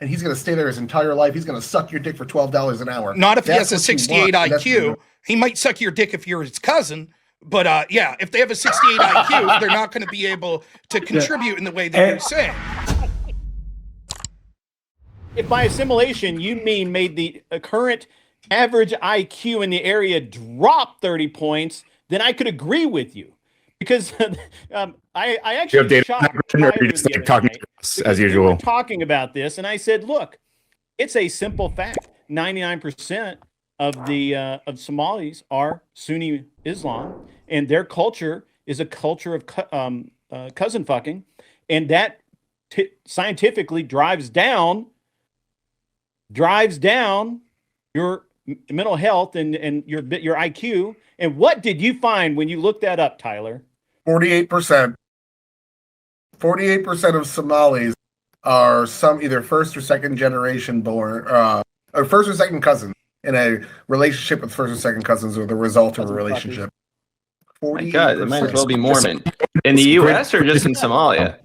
and he's going to stay there his entire life. He's going to suck your dick for $12 an hour. Not if he has a 68 IQ. He might suck your dick if you're his cousin. But yeah, if they have a 68 IQ, they're not going to be able to contribute in the way that you're saying. If by assimilation you mean made the current average IQ in the area drop 30 points, then I could agree with you. Because I actually you have data, or you're just like talking to us as usual. We were talking about this, and I said, look, it's a simple fact. 99% of the of Somalis are Sunni Islam, and their culture is a culture of cousin fucking, and that scientifically drives down your mental health and your IQ. And what did you find when you looked that up, Tyler? 48%. 48% of Somalis are some either first or second generation born, or first or second cousins in a relationship with first or second cousins, or the result of a relationship. My God, it might as well be Mormon in the U.S. or just in Somalia.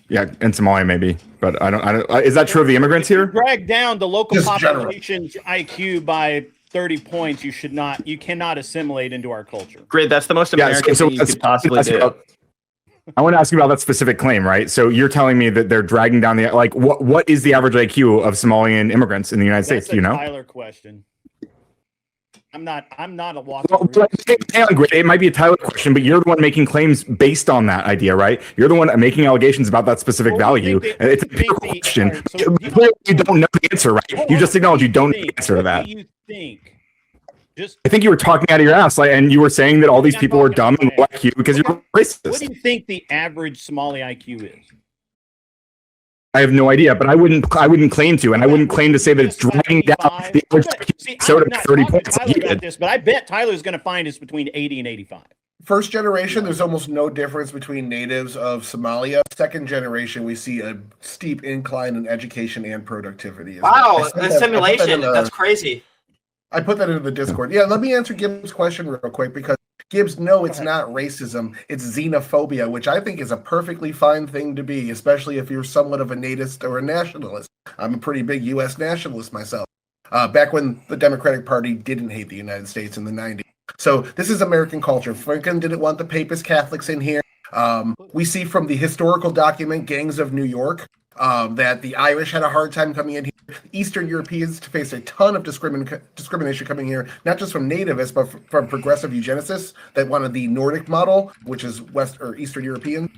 Yeah, in Somalia maybe, but I don't. Is that true of the immigrants here? Drag down the local population's IQ by 30 points. You cannot assimilate into our culture. Great, that's the most American thing you could possibly do. I want to ask you about that specific claim, right? So you're telling me that they're dragging down the what is the average IQ of Somalian immigrants in the United States? Do you know? Tyler question. I'm not a walk. It might be a Tyler question, but you're the one making claims based on that idea, right? You're the one making allegations about that specific value. It's a empirical question. You don't know the answer, right? You just acknowledge you don't know the answer to that. What do you think? I think you were talking out of your ass, and you were saying that all these people are dumb and low IQ because you're racist. What do you think the average Somali IQ is? I have no idea, but I wouldn't claim to, and I wouldn't claim to say that it's dragging down the average IQ to 30 points. But I bet Tyler's going to find it's between 80 and 85. First generation, there's almost no difference between natives of Somalia. Second generation, we see a steep incline in education and productivity. Wow, assimilation, that's crazy. I put that into the Discord. Yeah, let me answer Gibbs' question real quick, because Gibbs, no, it's not racism. It's xenophobia, which I think is a perfectly fine thing to be, especially if you're somewhat of a natist or a nationalist. I'm a pretty big U.S. nationalist myself, back when the Democratic Party didn't hate the United States in the 90s. So this is American culture. Franklin didn't want the Papist Catholics in here. We see from the historical document, Gangs of New York, that the Irish had a hard time coming in here. Eastern Europeans face a ton of discrimination coming here, not just from nativists, but from progressive eugenicists that wanted the Nordic model, which is West or Eastern European.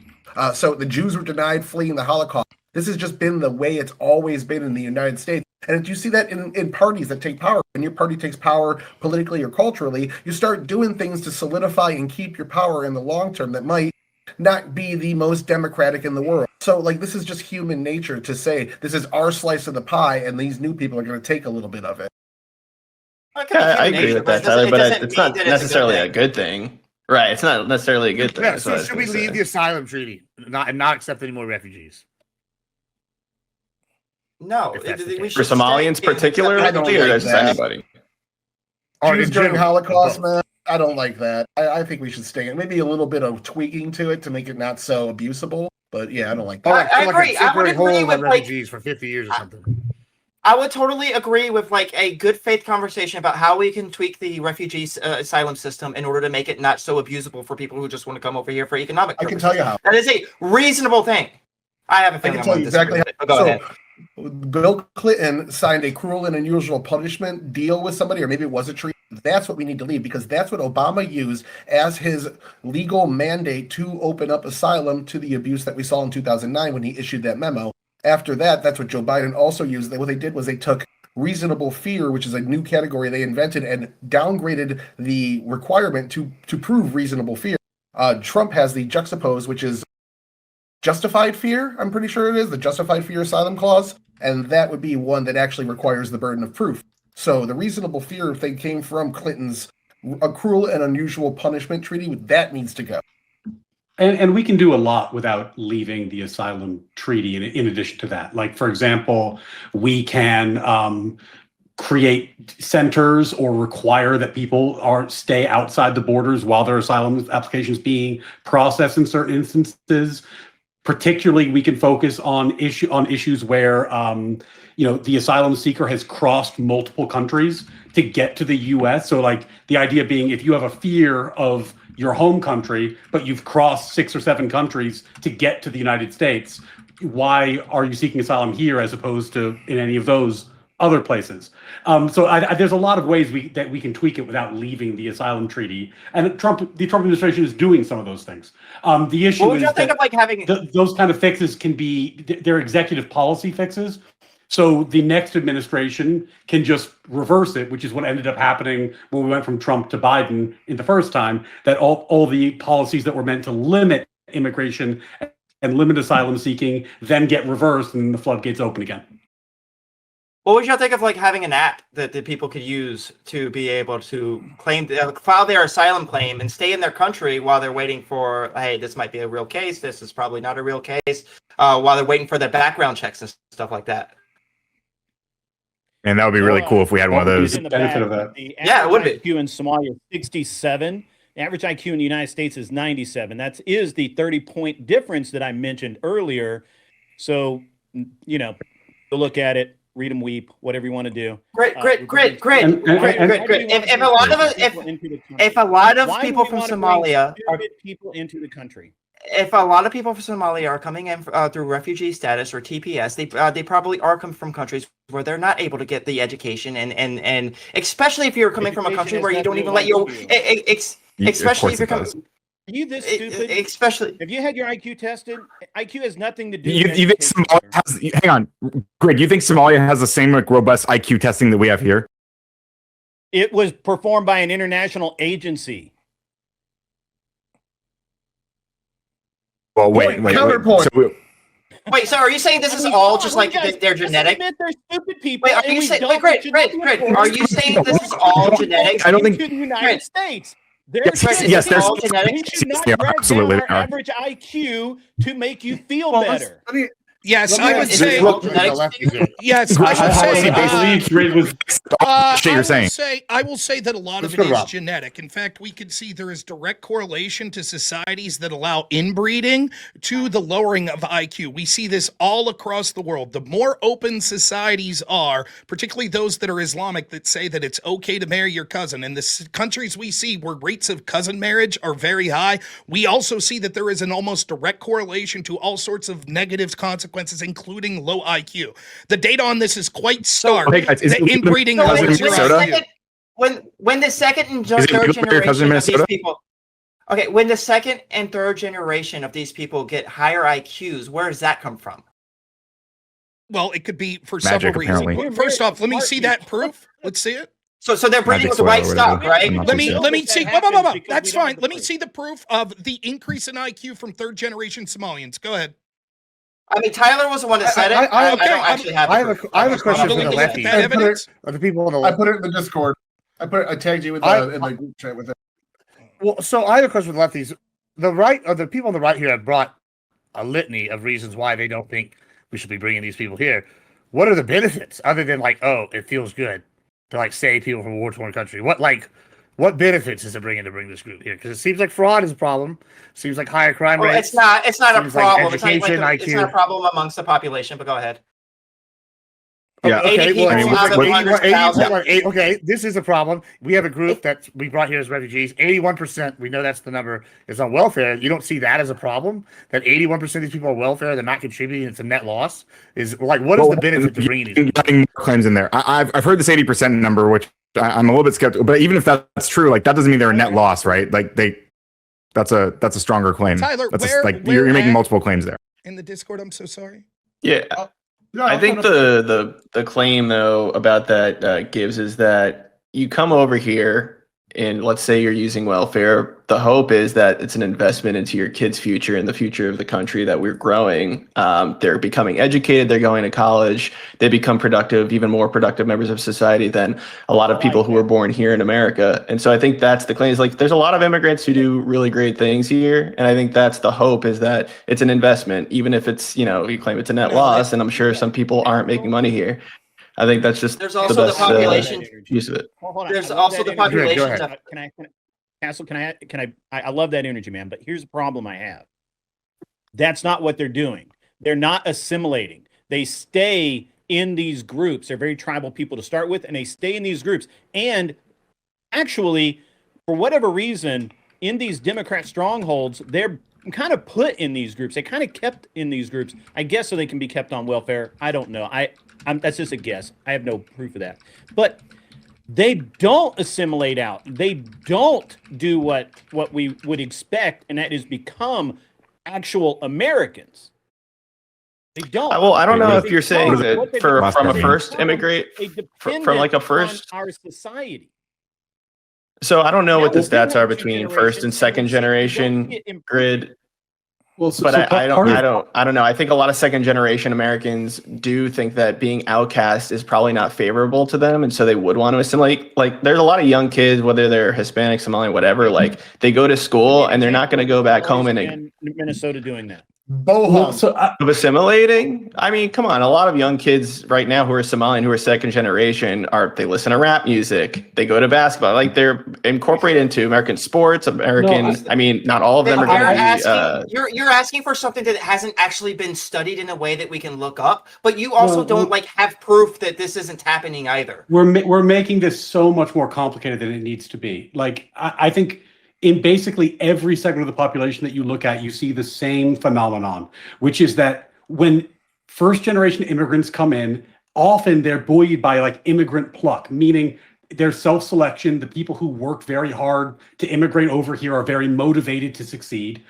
So the Jews were denied fleeing the Holocaust. This has just been the way it's always been in the United States. And you see that in parties that take power. When your party takes power politically or culturally, you start doing things to solidify and keep your power in the long term that might not be the most democratic in the world. So, this is just human nature to say, this is our slice of the pie, and these new people are going to take a little bit of it. Okay, I agree with that, Tyler, but it's not necessarily a good thing. Right, it's not necessarily a good thing. Yeah, so should we leave the asylum treaty and not accept any more refugees? No. For Somalians particularly, or just anybody? Jews during Holocaust, man. I don't like that. I think we should stay in. Maybe a little bit of tweaking to it to make it not so abusable. But yeah, I don't like that. I agree. I would agree with refugees for 50 years or something. I would totally agree with a good faith conversation about how we can tweak the refugee asylum system in order to make it not so abusable for people who just want to come over here for economic purposes. I can tell you how. That is a reasonable thing. I have a feeling I can tell you exactly how. Go ahead. Bill Clinton signed a cruel and unusual punishment deal with somebody, or maybe it was a treaty. That's what we need to leave, because that's what Obama used as his legal mandate to open up asylum to the abuse that we saw in 2009 when he issued that memo. After that, that's what Joe Biden also used. What they did was they took reasonable fear, which is a new category they invented, and downgraded the requirement to prove reasonable fear. Trump has the juxtapose, which is justified fear, I'm pretty sure it is, the justified fear asylum clause, and that would be one that actually requires the burden of proof. So the reasonable fear thing came from Clinton's a cruel and unusual punishment treaty. That needs to go. And we can do a lot without leaving the asylum treaty in addition to that. Like, for example, we can create centers or require that people stay outside the borders while their asylum applications being processed in certain instances. Particularly, we can focus on issues where the asylum seeker has crossed multiple countries to get to the U.S. So, like the idea being, if you have a fear of your home country, but you've crossed 6 or 7 countries to get to the United States, why are you seeking asylum here as opposed to in any of those other places? There's a lot of ways that we can tweak it without leaving the asylum treaty, and the Trump administration is doing some of those things. The issue What would is you think of like having those kind of fixes can be they're executive policy fixes. So the next administration can just reverse it, which is what ended up happening when we went from Trump to Biden in the first time, that all the policies that were meant to limit immigration and limit asylum seeking then get reversed and the floodgates open again. What would you think of like having an app that the people could use to be able to file their asylum claim and stay in their country while they're waiting for, hey, this might be a real case, this is probably not a real case, while they're waiting for their background checks and stuff like that? And that would be really cool if we had one of those. Benefit of that. Yeah, it would be. IQ in Somalia is 67. The average IQ in the United States is 97. That is the 30-point difference that I mentioned earlier. So, go look at it, read them, weep, whatever you want to do. Great. If a lot of us, if a lot of people from Somalia are people into the country. If a lot of people from Somalia are coming in through refugee status or TPS, they probably are come from countries where they're not able to get the education, and especially if you're coming from a country where you don't even let you, especially if you're coming. Are you this stupid? Especially, have you had your IQ tested? IQ has nothing to do. You think Somalia has? Hang on, Greg. You think Somalia has the same robust IQ testing that we have here? It was performed by an international agency. Well, wait. Counterpoint. Wait, so are you saying this is all just like their genetic? They're stupid people. Wait, are you saying? Wait, great. Are you saying this is all genetic? I don't think to the United States. Yes, there's all genetic. absolutely average IQ to make you feel better. Yes, I would say. Yes, I will say that a lot of it is genetic. In fact, we could see there is direct correlation to societies that allow inbreeding to the lowering of IQ. We see this all across the world. The more open societies are, particularly those that are Islamic, that say that it's okay to marry your cousin, and the countries we see where rates of cousin marriage are very high, we also see that there is an almost direct correlation to all sorts of negative consequences, including low IQ. The data on this is quite stark. The inbreeding lowers your IQ. When the second and third generation of these people, when the second and third generation of these people get higher IQs, where does that come from? Well, it could be for Magic, several reasons. apparently. First off, let me see that proof. Let's see it. So they're breeding with the right stuff, right? Let me see. That's fine. Let me see the proof of the increase in IQ from third generation Somalians. Go ahead. I mean, Tyler was the one that said it. I don't actually have. I have a question for the lefties. The people on the I put it in the Discord. I tagged you in the group chat with it. Well, so I have a question for the lefties. The right, or the people on the right here have brought a litany of reasons why they don't think we should be bringing these people here. What are the benefits other than like, oh, it feels good to like save people from a war-torn country? What benefits is it bringing to bring this group here? Because it seems like fraud is a problem. Seems like higher crime rates. It's not a problem. Like it's education, not a problem amongst the population. But go ahead. Yeah. Okay. Okay. This is a problem. We have a group that we brought here as refugees. 81%. We know that's the number. Is on welfare. You don't see that as a problem. That 81% of these people are welfare. They're not contributing. It's a net loss. Is like what is the benefit to bringing these? Getting more claims in there. I've heard this 80% number, which I'm a little bit skeptical. But even if that's true, like that doesn't mean they're a net loss, right? Like that's a stronger claim. Tyler, you're making multiple claims there. In the Discord, I'm so sorry. Yeah. I think the claim though about that Gibbs is that you come over here and let's say you're using welfare. The hope is that it's an investment into your kids' future and the future of the country that we're growing. They're becoming educated. They're going to college. They become productive, even more productive members of society than a lot of people who were born here in America. And so I think that's the claim. Is like there's a lot of immigrants who do really great things here, and I think that's the hope is that it's an investment, even if it's you claim it's a net loss. And I'm sure some people aren't making money here. I think that's just there's also the population use of it. There's also the population. Castle, can I love that energy, man. But here's the problem I have. That's not what they're doing. They're not assimilating. They stay in these groups. They're very tribal people to start with, and they stay in these groups. And actually, for whatever reason, in these Democrat strongholds, they're kind of put in these groups. They kind of kept in these groups, I guess, so they can be kept on welfare. I don't know. That's just a guess. I have no proof of that. But they don't assimilate out. They don't do what we would expect, and that is become actual Americans. They don't. Well, I don't know if you're saying What that they from become a first immigrant, a from like a dependent first. on our society. So I don't know what the Now, within stats are that two between first and generations, second we don't generation get improvement. grid. Well, But I don't know. I think a lot of second generation Americans do think that being outcast is probably not favorable to them, and so they would want to assimilate. Like, there's a lot of young kids, whether they're Hispanic, Somali, whatever. Like, they go to school and they're not going to go back home and Minnesota doing that. Boho. of assimilating. I mean, come on. A lot of young kids right now who are Somalian, who are second generation, they listen to rap music. They go to basketball. Like, they're incorporated into American sports, I mean, not all of them are going to be. You're asking for something that hasn't actually been studied in a way that we can look up, but you also don't have proof that this isn't happening either. We're making this so much more complicated than it needs to be. Like, I think in basically every segment of the population that you look at, you see the same phenomenon, which is that when first generation immigrants come in, often they're buoyed by like immigrant pluck, meaning their self-selection. The people who work very hard to immigrate over here are very motivated to succeed.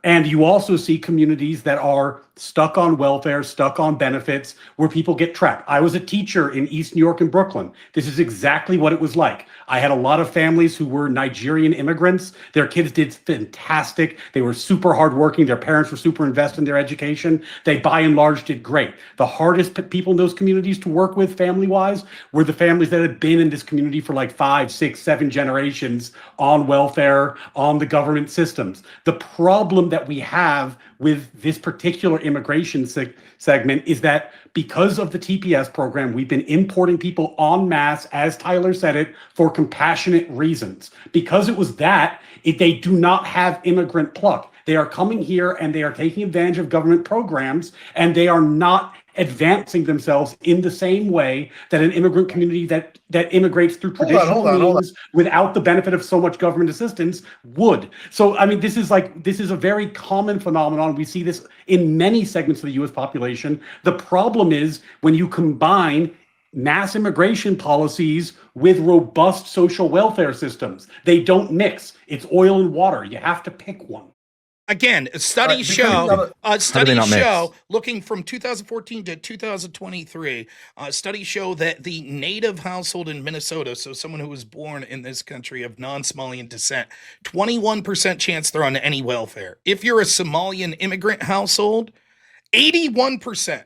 And you also see communities that are stuck on welfare, stuck on benefits, where people get trapped. I was a teacher in East New York and Brooklyn. This is exactly what it was like. I had a lot of families who were Nigerian immigrants. Their kids did fantastic. They were super hardworking. Their parents were super invested in their education. They, by and large, did great. The hardest people in those communities to work with family-wise were the families that had been in this community for like 5, 6, 7 generations on welfare, on the government systems. The problem that we have with this particular immigration segment is that because of the TPS program, we've been importing people en masse, as Tyler said it, for compassionate reasons. Because it was that, they do not have immigrant pluck. They are coming here and they are taking advantage of government programs, and they are not advancing themselves in the same way that an immigrant community that immigrates through traditional means without the benefit of so much government assistance would. So, I mean, this is a very common phenomenon. We see this in many segments of the U.S. population. The problem is when you combine mass immigration policies with robust social welfare systems, they don't mix. It's oil and water. You have to pick one. Again, studies show, looking from 2014 to 2023, studies show that the native household in Minnesota, so someone who was born in this country of non-Somalian descent, 21% chance they're on any welfare. If you're a Somalian immigrant household, 81%.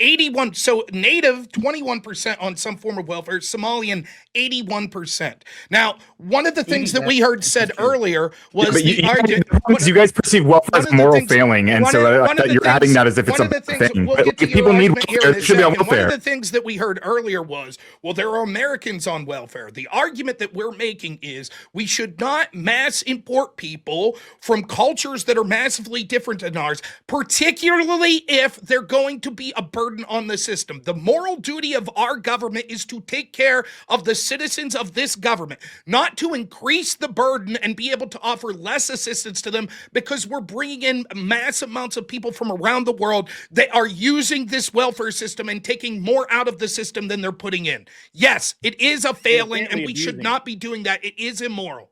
81, so native 21% on some form of welfare, Somalian 81%. Now, one of the things that we heard said earlier was you guys perceive welfare as a moral failing, and so you're adding that as if it's a thing. But people need welfare; it should be on welfare. One of the things that we heard earlier was, well, there are Americans on welfare. The argument that we're making is we should not mass import people from cultures that are massively different than ours, particularly if they're going to be a burden on the system. The moral duty of our government is to take care of the citizens of this government, not to increase the burden and be able to offer less assistance to them because we're bringing in mass amounts of people from around the world that are using this welfare system and taking more out of the system than they're putting in. Yes, it is a failing, and we should not be doing that. It is immoral.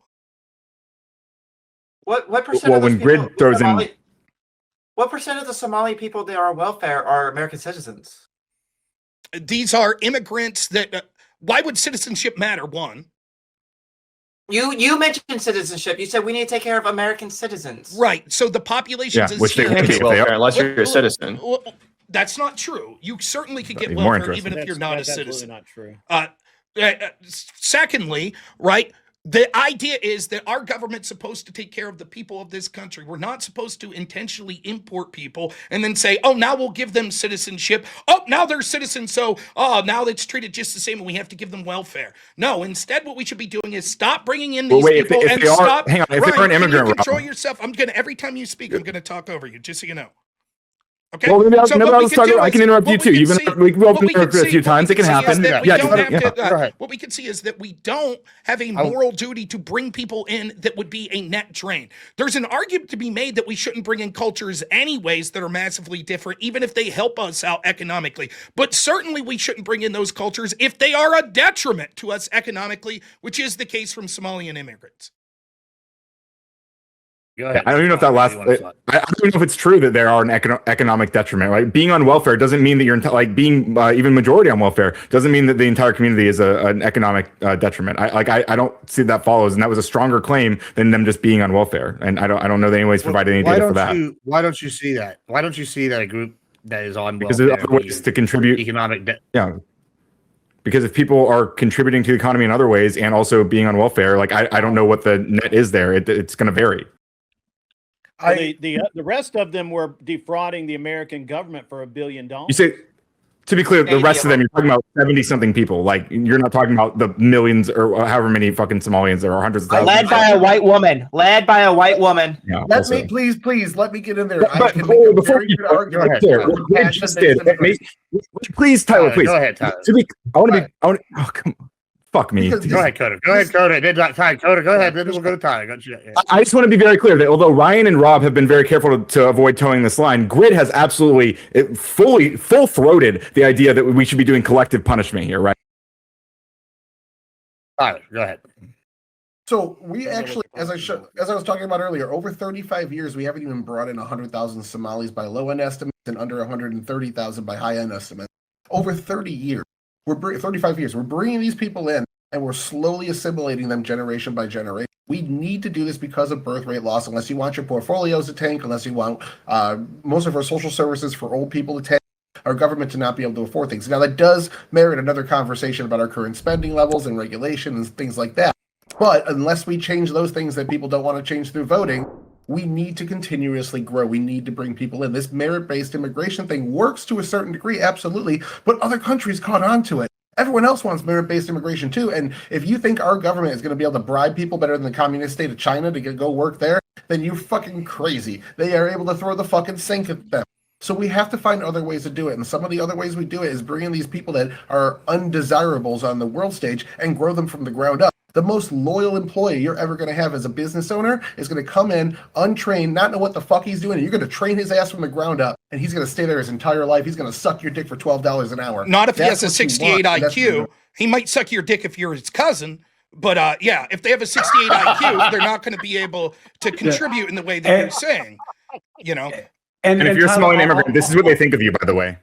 What percent of when Grid throws in... What percent of the Somali people that are on welfare are American citizens? These are immigrants that, why would citizenship matter? One. You mentioned citizenship. You said we need to take care of American citizens. Right. So the population is which they here. can't be welfare unless you're a citizen. That's not true. You certainly could get welfare even if you're not a citizen. That's absolutely not true. Secondly, right, The idea is that our government's supposed to take care of the people of this country. We're not supposed to intentionally import people and then say, oh, now we'll give them citizenship. Oh, now they're citizens, so now it's treated just the same and we have to give them welfare. No, instead what we should be doing is stop bringing in these people and stop. Hang on, if Ryan, they are an immigrant, can you control yourself? Every time you speak, I'm going to talk over you, just so you know. Okay. Well, maybe I can interrupt you too. We will interrupt a few times. It can happen. What we can see is that we don't have a moral duty to bring people in that would be a net drain. There's an argument to be made that we shouldn't bring in cultures anyways that are massively different, even if they help us out economically. But certainly we shouldn't bring in those cultures if they are a detriment to us economically, which is the case from Somalian immigrants. I don't even know if that last. I don't even know if it's true that there are an economic detriment. Like being on welfare doesn't mean that you're like being even majority on welfare doesn't mean that the entire community is an economic detriment. I don't see that follows, and that was a stronger claim than them just being on welfare. And I don't know that anyways provided any data for that. Why don't you see that? Why don't you see that a group that is on because welfare there's other ways to contribute economic debt? Yeah. Because if people are contributing to the economy in other ways and also being on welfare, like I don't know what the net is there. It's going to vary. The rest of them were defrauding the American government for $1 billion. You say, to be clear, the rest of them, you're talking about 70-something people. Like, you're not talking about the millions or however many fucking Somalians there are, hundreds of thousands. Led by a white woman. Led by a white woman. Yeah, let me, please, let me get in there. I can make a very good argument. Please, Tyler, please. Go ahead, Tyler. Oh, come on. Fuck me. Go ahead, Coda. Go ahead, Coda. Go ahead. Then we'll go to Tyler. I just want to be very clear that although Ryan and Rob have been very careful to avoid towing this line, Grid has absolutely full-throated the idea that we should be doing collective punishment here, right? Tyler, go ahead. So we actually, as I was talking about earlier, over 35 years, we haven't even brought in 100,000 Somalis by low-end estimates and under 130,000 by high-end estimates. Over 30 years. 35 years. We're bringing these people in and we're slowly assimilating them generation by generation. We need to do this because of birth rate loss, unless you want your portfolios to tank, unless you want most of our social services for old people to tank, our government to not be able to afford things. Now, that does merit another conversation about our current spending levels and regulation and things like that. But unless we change those things that people don't want to change through voting, we need to continuously grow. We need to bring people in. This merit-based immigration thing works to a certain degree, absolutely, but other countries caught on to it. Everyone else wants merit-based immigration too, and if you think our government is going to be able to bribe people better than the communist state of China to go work there, then you're fucking crazy. They are able to throw the fucking sink at them. So we have to find other ways to do it, and some of the other ways we do it is bringing these people that are undesirables on the world stage and grow them from the ground up. The most loyal employee you're ever going to have as a business owner is going to come in, untrained, not know what the fuck he's doing, and you're going to train his ass from the ground up, and he's going to stay there his entire life. He's going to suck your dick for $12 an hour. Not if he has a 68 IQ. He might suck your dick if you're his cousin, but yeah, if they have a 68 IQ, they're not going to be able to contribute in the way that you're saying, you know. And if you're a Somalian immigrant, this is what they think of you, by the way.